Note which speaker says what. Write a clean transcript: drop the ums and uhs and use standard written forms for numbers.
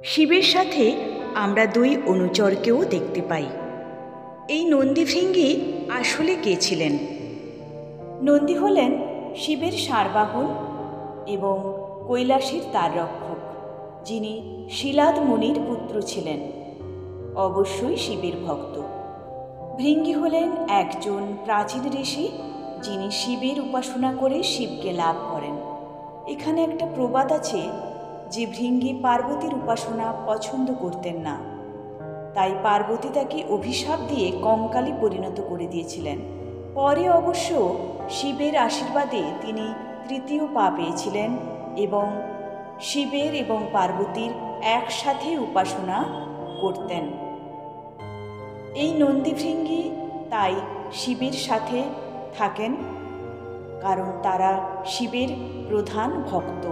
Speaker 1: শিবের সাথে আমরা দুই অনুচরকেও দেখতে পাই। এই নন্দীভৃঙ্গি আসলে কে ছিলেন? নন্দী হলেন শিবের ষাঁড়বাহন এবং কৈলাসের দ্বাররক্ষক, যিনি শিলাদ মুনির পুত্র ছিলেন, অবশ্যই শিবের ভক্ত। ভৃঙ্গি হলেন একজন প্রাচীন ঋষি, যিনি শিবের উপাসনা করে শিবকে লাভ করেন। এখানে একটা প্রবাদ আছে যে ভৃঙ্গি পার্বতীর উপাসনা পছন্দ করতেন না, তাই পার্বতী তাকে অভিশাপ দিয়ে কঙ্কালে পরিণত করে দিয়েছিলেন। পরে অবশ্য শিবের আশীর্বাদে তিনি তৃতীয় পা পেয়েছিলেন এবং শিবের এবং পার্বতীর একসাথে উপাসনা করতেন। এই নন্দীভৃঙ্গি তাই শিবের সাথে থাকেন, কারণ তারা শিবের প্রধান ভক্ত।